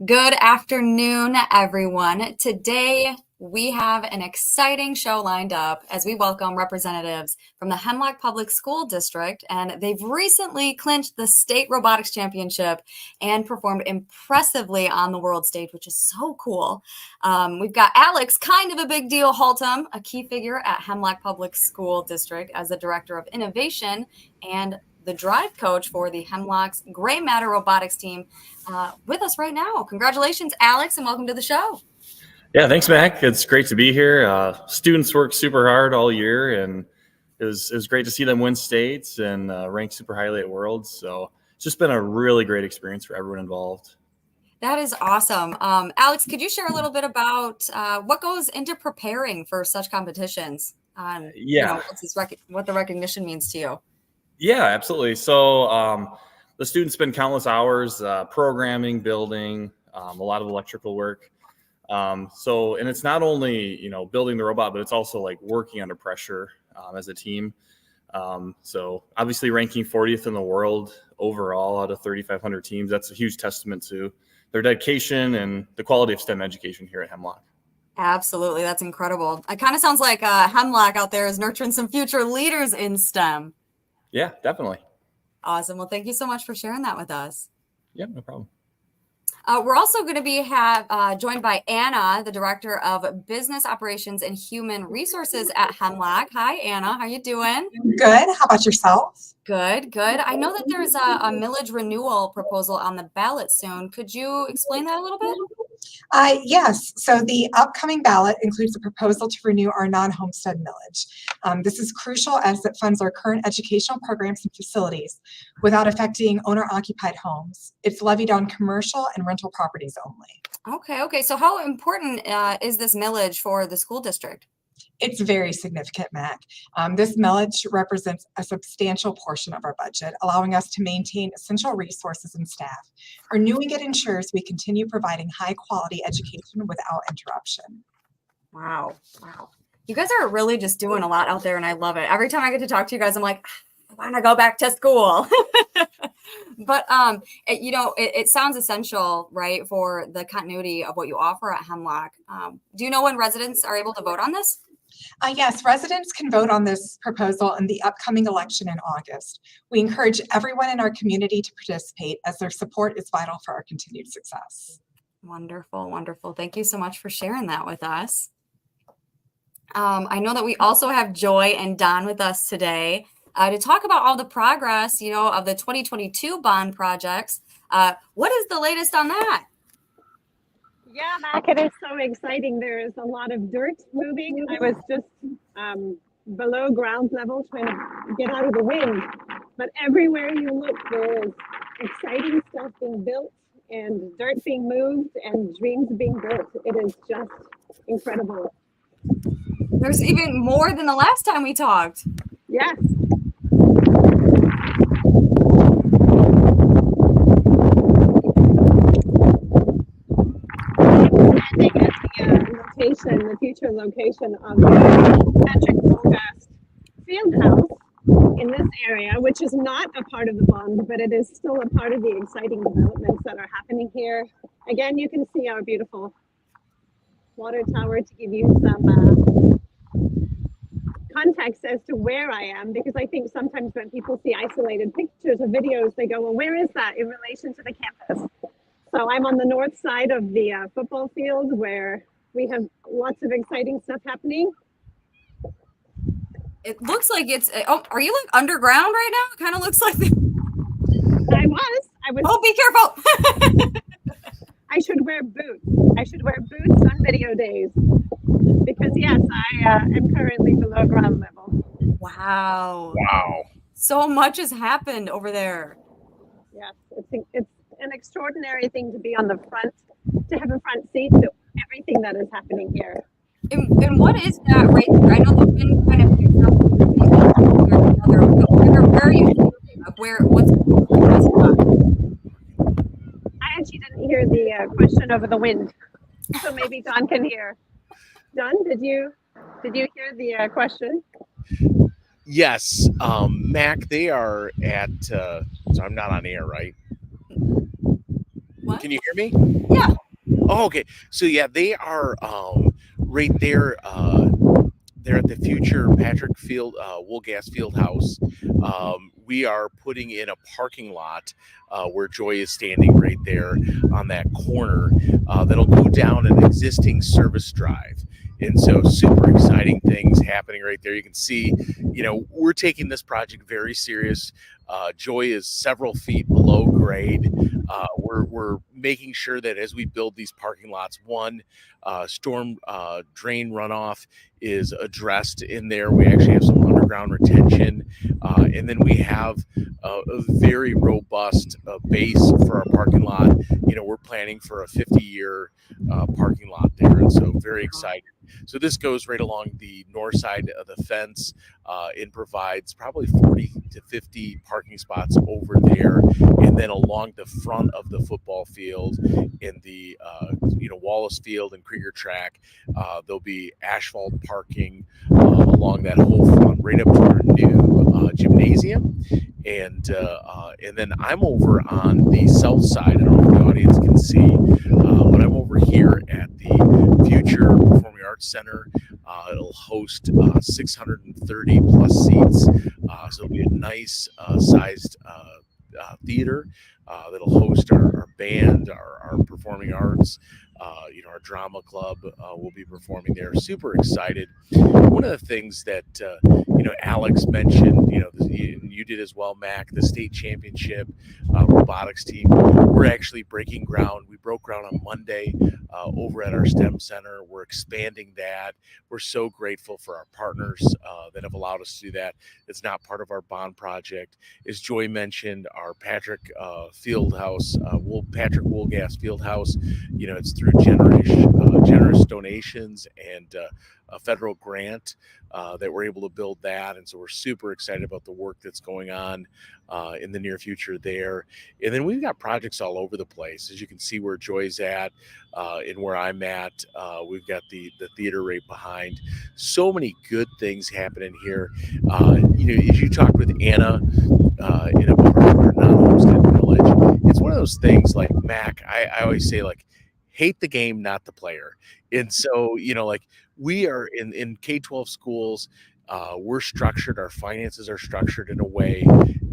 Good afternoon, everyone. Today, we have an exciting show lined up as we welcome representatives from the Hemlock Public School District, and they've recently clinched the state robotics championship and performed impressively on the world stage, which is so cool. We've got Alex, kind of a big deal, Haltom, a key figure at Hemlock Public School District as the Director of Innovation and the drive coach for the Hemlock's Gray Matter robotics team, with us right now. Congratulations, Alex, and welcome to the show. Yeah, thanks, Mac. It's great to be here. Students work super hard all year, and it was great to see them win states and rank super highly at Worlds. So it's just been a really great experience for everyone involved. That is awesome. Alex, could you share a little bit about what goes into preparing for such competitions? What the recognition means to you? Yeah, absolutely. So the students spend countless hours programming, building, a lot of electrical work. And it's not only, building the robot, but it's also like working under pressure as a team. So obviously ranking 40th in the world overall out of 3,500 teams, that's a huge testament to their dedication and the quality of STEM education here at Hemlock. Absolutely. That's incredible. It kind of sounds like Hemlock out there is nurturing some future leaders in STEM. Yeah, definitely. Awesome. Well, thank you so much for sharing that with us. Yeah, no problem. We're also going to be joined by Anna, the Director of Business Operations and Human Resources at Hemlock. Hi, Anna. How you doing? Good. How about yourself? Good, good. I know that there's a millage renewal proposal on the ballot soon. Could you explain that a little bit? Yes. So the upcoming ballot includes a proposal to renew our non-homestead millage. This is crucial as it funds our current educational programs and facilities without affecting owner-occupied homes. It's levied on commercial and rental properties only. Okay. So how important is this millage for the school district? It's very significant, Mac. This millage represents a substantial portion of our budget, allowing us to maintain essential resources and staff. Renewing it ensures we continue providing high-quality education without interruption. Wow. You guys are really just doing a lot out there, and I love it. Every time I get to talk to you guys, I'm like, I want to go back to school. But, it sounds essential, right, for the continuity of what you offer at Hemlock. Do you know when residents are able to vote on this? Yes, residents can vote on this proposal in the upcoming election in August. We encourage everyone in our community to participate as their support is vital for our continued success. Wonderful. Thank you so much for sharing that with us. I know that we also have Joy and Don with us today to talk about all the progress, of the 2022 bond projects. What is the latest on that? Yeah, Mac, it is so exciting. There's a lot of dirt moving. I was just below ground level trying to get out of the wind. But everywhere you look, there is exciting stuff being built and dirt being moved and dreams being built. It is just incredible. There's even more than the last time we talked. Yes. The future location of the Patrick Colgast field house in this area, which is not a part of the bond, but it is still a part of the exciting developments that are happening here. Again, you can see our beautiful water tower to give you some context as to where I am, because I think sometimes when people see isolated pictures or videos, they go, well, where is that in relation to the campus? So I'm on the north side of the football field where we have lots of exciting stuff happening. It looks like it's, are you like underground right now? It kind of looks like. I was. Oh, be careful. I should wear boots. On video days. Because yes, I am currently below ground level. Wow. So much has happened over there. Yes, it's an extraordinary thing to be on the front, to have a front seat to everything that is happening here. And what is that right there? I know the wind kind of picks up where are you? What's I actually didn't hear the question over the wind, so maybe Don can hear. Don, did you hear the question? Yes, Mac, they are at, so I'm not on air, right? Well, What? Can you hear me? Yeah. Oh, okay. So yeah, they are right there. They're at the future Patrick Field, Woolgas Field House. We are putting in a parking lot where Joy is standing right there on that corner. That'll go down an existing service drive. And so super exciting things happening right there. You can see, we're taking this project very serious. Joy is several feet below grade. We're making sure that as we build these parking lots, one, storm drain runoff is addressed in there. We actually have some underground retention, and then we have a very robust base for our parking lot. We're planning for a 50-year parking lot there, and so very excited. So this goes right along the north side of the fence. It provides probably 40 to 50 parking spots over there, and then along the front of the football field in the Wallace Field and Krieger track, there'll be asphalt parking along that whole front, right up to our new gymnasium. And then I'm over on the south side. I don't know if the audience can see, but I'm over here at the Future Performing Arts Center. It'll host 630 plus seats, so it'll be a nice sized theater that'll host our band, our performing arts. Our drama club will be performing there. Super excited. One of the things that Alex mentioned, you did as well, Mac, the state championship robotics team. We're actually breaking ground. We broke ground on Monday over at our STEM center. We're expanding that. We're so grateful for our partners that have allowed us to do that. It's not part of our bond project. As Joy mentioned, our Patrick Fieldhouse, Patrick Woolgas Fieldhouse, it's through generous donations and a federal grant that we're able to build that. And so we're super excited about the work that's going on in the near future there. And then we've got projects all over the place. As you can see where Joy's at and where I'm at, we've got the theater right behind. So many good things happening here. As you talked with Anna in about our non-homestead village, it's one of those things like Mac, I always say, like, hate the game, not the player. And so, we are in K-12 schools, we're structured, our finances are structured in a way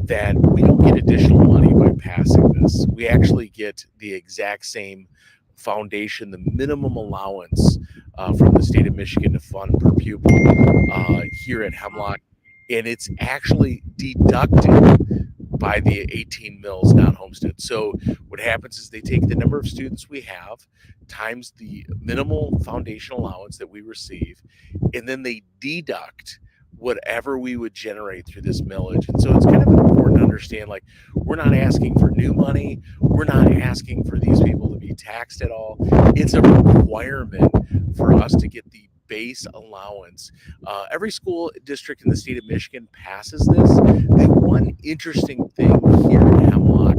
that we don't get additional money by passing this. We actually get the exact same foundation, the minimum allowance from the state of Michigan to fund per pupil here at Hemlock. And it's actually deducted by the 18 mills non-homestead. So what happens is they take the number of students we have times the minimal foundation allowance that we receive, and then they deduct whatever we would generate through this millage. And so it's kind of important to understand, like, we're not asking for new money. We're not asking for these people to be taxed at all. It's a requirement for us to get the base allowance. Every school district in the state of Michigan passes this. The one interesting thing here in Hemlock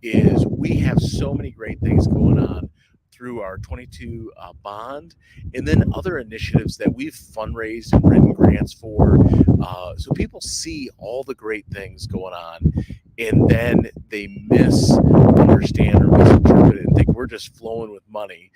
is we have so many great things going on through our 22 bond, and then other initiatives that we've fundraised and written grants for. So people see all the great things going on, and then they misunderstand or misinterpret it and think we're just flowing with money.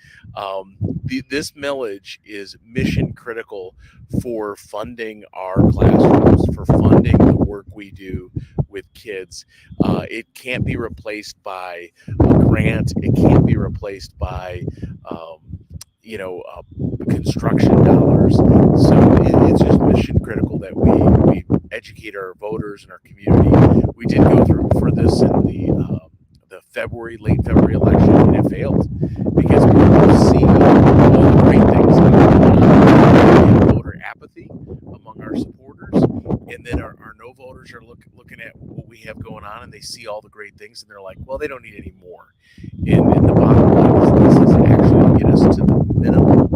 This millage is mission critical for funding our classrooms, for funding the work we do with kids. It can't be replaced by a grant. It can't be replaced by construction dollars. So it's just mission critical that we educate our voters and our community. We did go through for this in the late February election, and it failed because people see all the great things going on, voter apathy among our supporters, and then our no voters are looking at what we have going on, and they see all the great things, and they're like, well, they don't need any more. And the bottom line is this is actually get us to the minimum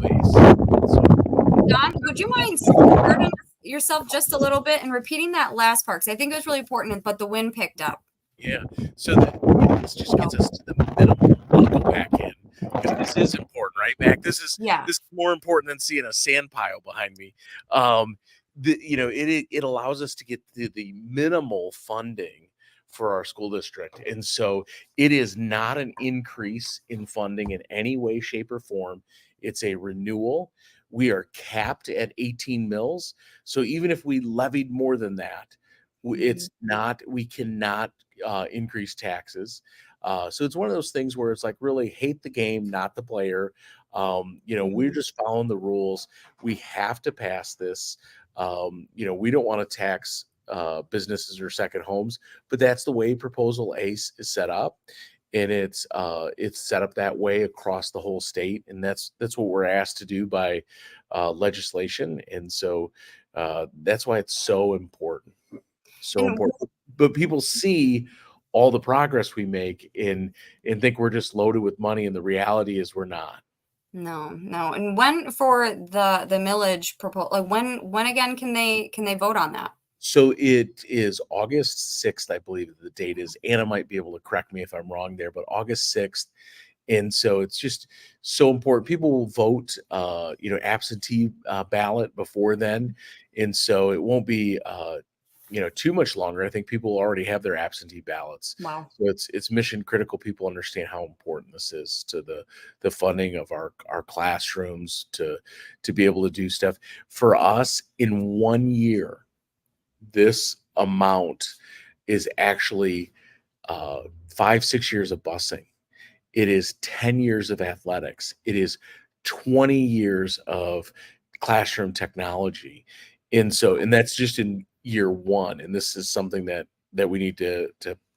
base. So, Don, would you mind starting yourself just a little bit and repeating that last part? Because I think it was really important, but the wind picked up. yeah, so this just gets us to the minimum. I'll go back in because this is important, right, Mac? This is more important than seeing a sand pile behind me. It allows us to get the minimal funding for our school district. And so it is not an increase in funding in any way, shape, or form. It's a renewal. We are capped at 18 mills. So even if we levied more than that, it's not, we cannot increase taxes. So it's one of those things where it's like, really hate the game, not the player. We're just following the rules. We have to pass this. We don't want to tax businesses or second homes, but that's the way Proposal A is set up. And it's set up that way across the whole state. And that's what we're asked to do by legislation. And so that's why it's so important. But people see all the progress we make and think we're just loaded with money. And the reality is we're not. No. And when for the millage proposal, like when again can they vote on that? So it is August 6th, I believe the date is. Anna might be able to correct me if I'm wrong there, but August 6th. And so it's just so important. People will vote, absentee ballot before then. And so it won't be, too much longer. I think people already have their absentee ballots. Wow. So it's mission critical. People understand how important this is to the funding of our classrooms to be able to do stuff. For us, in 1 year, this amount is actually 5-6 years of busing. It is 10 years of athletics. It is 20 years of classroom technology. And that's just in year one. And this is something that we need to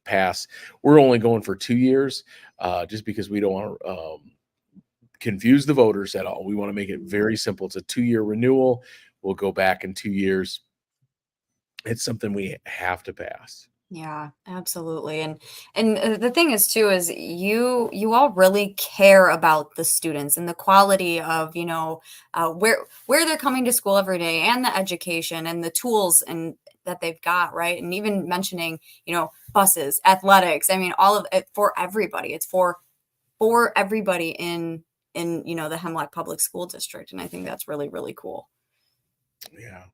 pass. We're only going for 2 years just because we don't want to confuse the voters at all. We want to make it very simple. It's a 2-year renewal. We'll go back in 2 years. It's something we have to pass. Yeah, absolutely. And the thing is too, is you all really care about the students and the quality of, where they're coming to school every day and the education and the tools and that they've got, right? And even mentioning, buses, athletics. I mean, all of it for everybody. It's for everybody in the Hemlock Public School District. And I think that's really, really cool. Yeah.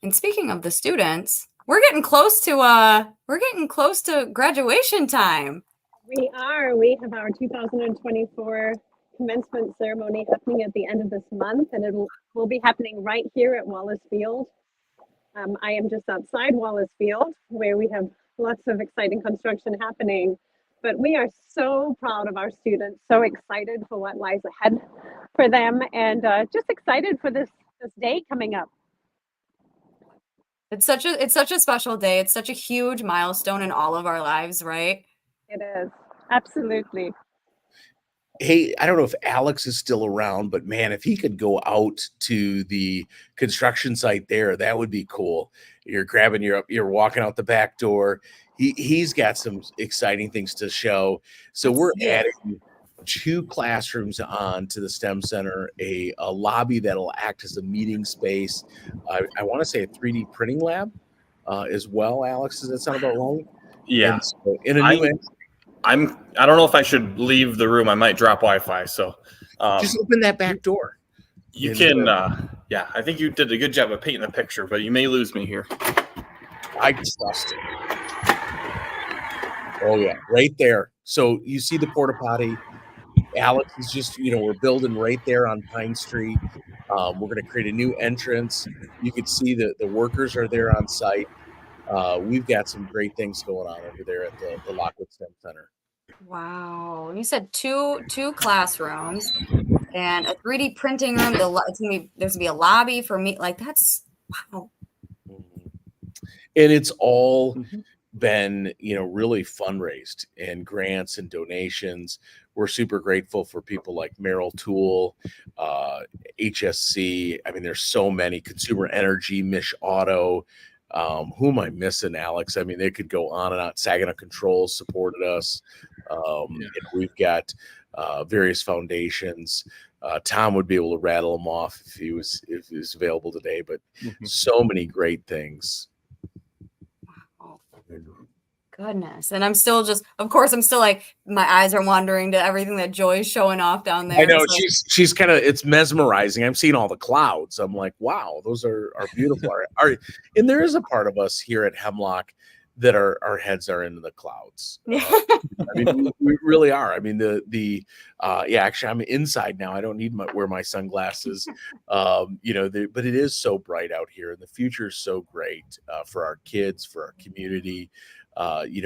And speaking of the students, we're getting close to graduation time. We are. We have our 2024 commencement ceremony happening at the end of this month, and will be happening right here at Wallace Field. I am just outside Wallace Field, where we have lots of exciting construction happening. But we are so proud of our students, so excited for what lies ahead for them, and just excited for this day coming up. It's such a special day. It's such a huge milestone in all of our lives, right? It is. Absolutely. Hey, I don't know if Alex is still around, but man, if he could go out to the construction site there, that would be cool. You're walking out the back door. He's got some exciting things to show. So we're adding 2 classrooms on to the STEM Center, a lobby that'll act as a meeting space. I want to say a 3D printing lab as well. Alex, does that sound about right? Yeah. So in a new I don't know if I should leave the room. I might drop Wi-Fi. So just open that back door. You can. I think you did a good job of painting the picture, but you may lose me here. I trust it. Oh yeah, right there. So you see the porta potty. Alex is just, we're building right there on Pine Street. We're going to create a new entrance. You can see the workers are there on site. We've got some great things going on over there at the Lockwood STEM Center. Wow. You said two classrooms and a 3D printing room. There's going to be a lobby for me. Like, that's wow. And it's all been, really fundraised and grants and donations. We're super grateful for people like Merrill Tool, HSC. I mean, there's so many. Consumer Energy, Mish Auto. Who am I missing, Alex? I mean, they could go on and on. Saginaw Controls supported us. And we've got various foundations. Tom would be able to rattle them off if he was available today. But so many great things. Wow. Goodness. And I'm still like, my eyes are wandering to everything that Joy's showing off down there. I know, so. she's kind of, it's mesmerizing. I'm seeing all the clouds. I'm like, wow, those are beautiful. And there is a part of us here at Hemlock that our heads are in the clouds. Yeah. I mean, we really are. I mean, yeah, actually, I'm inside now. I don't need wear my sunglasses. But it is so bright out here, and the future is so great for our kids, for our community.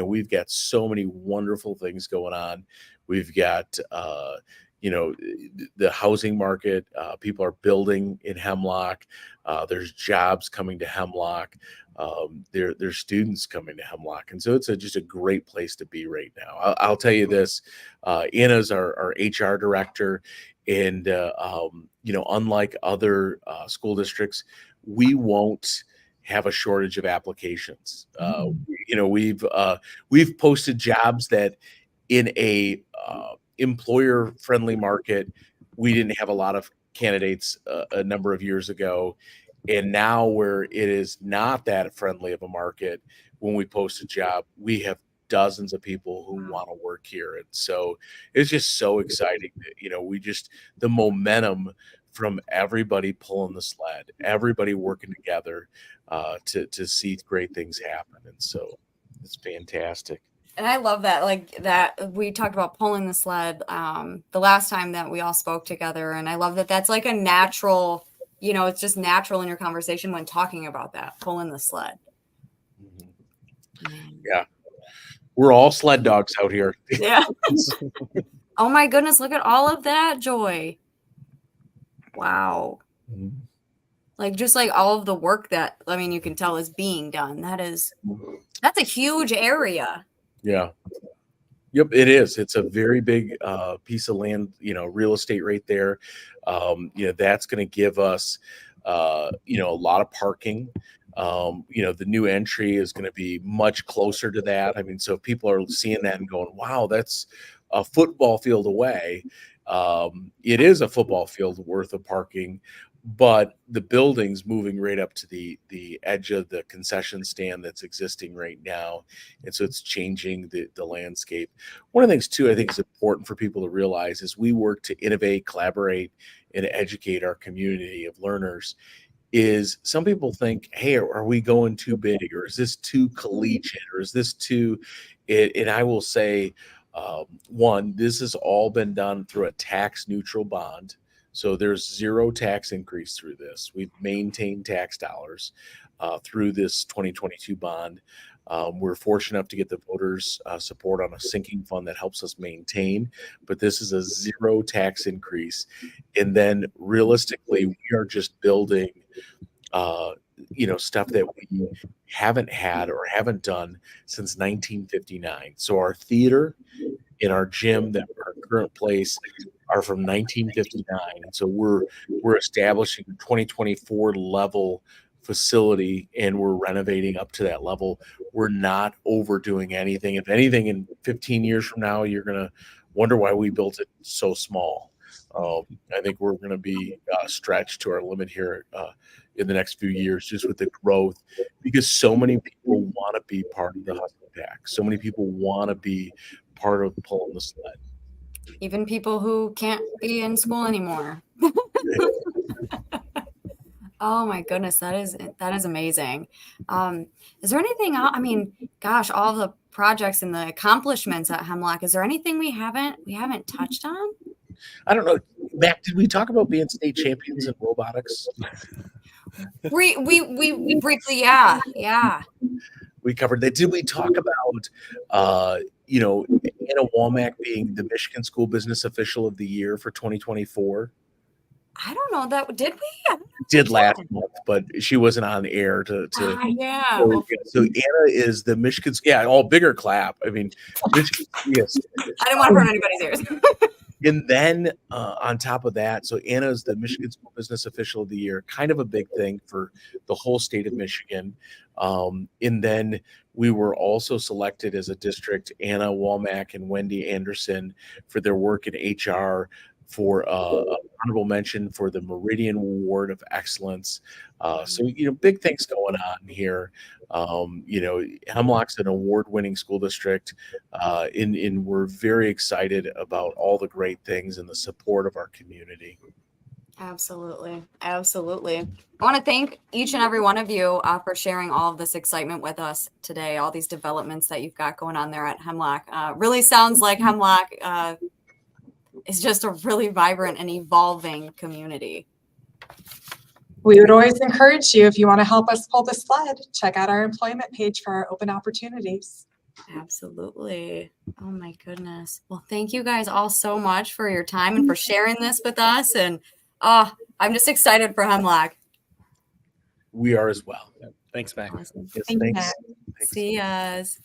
We've got so many wonderful things going on. We've got, the housing market. People are building in Hemlock. There's jobs coming to Hemlock. There's students coming to Hemlock, and so it's just a great place to be right now. I'll tell you this: Anna's our HR director, and unlike other school districts, we won't have a shortage of applications. We've posted jobs that in a employer-friendly market, we didn't have a lot of candidates a number of years ago. And now where it is not that friendly of a market, when we post a job, we have dozens of people who want to work here. And so it's just so exciting that, the momentum from everybody pulling the sled, everybody working together to see great things happen. And so it's fantastic. And I love that, like that we talked about pulling the sled the last time that we all spoke together. And I love that that's like a natural, it's just natural in your conversation when talking about that, pulling the sled. Yeah. We're all sled dogs out here. Yeah. Oh my goodness, look at all of that, Joy. Wow. Like just like all of the work that, you can tell is being done. That's a huge area. Yeah. Yep, it is. It's a very big piece of land, real estate right there. That's going to give us, a lot of parking. The new entry is going to be much closer to that. I mean, so if people are seeing that and going, wow, that's a football field away. It is a football field worth of parking, but the building's moving right up to the edge of the concession stand that's existing right now. And so it's changing the landscape. One of the things too, I think is important for people to realize is we work to innovate, collaborate, and educate our community of learners. Is some people think, hey, are we going too big, or is this too collegiate, or is this too, and I will say, one, this has all been done through a tax neutral bond. So there's zero tax increase through this. We've maintained tax dollars through this 2022 bond. We're fortunate enough to get the voters' support on a sinking fund that helps us maintain, but this is a zero tax increase. And then realistically, we are just building, stuff that we haven't had or haven't done since 1959. So our theater and our gym that our current place are from 1959. And so we're establishing a 2024 level facility, and we're renovating up to that level. We're not overdoing anything. If anything, in 15 years from now, you're going to wonder why we built it so small. I think we're going to be stretched to our limit here in the next few years, just with the growth, because so many people want to be part of the hustle pack. So many people want to be part of pulling the sled. Even people who can't be in school anymore. Oh my goodness, that is amazing. Is there anything else? Gosh, all the projects and the accomplishments at Hemlock. Is there anything we haven't touched on? I don't know. Matt, did we talk about being state champions in robotics? We briefly, yeah. We covered that. Did we talk about Anna Womack being the Michigan School Business Official of the Year for 2024? I don't know that. Did we? Did last month, but she wasn't on air to yeah. So Anna is the Michigan. Yeah, all bigger clap. Michigan. Yes. I didn't want to burn anybody's ears. And then on top of that, so Anna is the Michigan School Business Official of the Year, kind of a big thing for the whole state of Michigan. And then we were also selected as a district, Anna Womack and Wendy Anderson, for their work in HR, for honorable mention for the Meridian Award of Excellence. So big things going on here. Hemlock's an award-winning school district, and we're very excited about all the great things and the support of our community. Absolutely. Absolutely. I want to thank each and every one of you for sharing all of this excitement with us today, all these developments that you've got going on there at Hemlock. Really sounds like Hemlock is just a really vibrant and evolving community. We would always encourage you, if you want to help us pull the sled, check out our employment page for our open opportunities. Absolutely. Oh my goodness. Well, thank you guys all so much for your time and for sharing this with us. And I'm just excited for Hemlock. We are as well. Thanks, Mac. Awesome. Thank you, Matt. Thanks. See yas.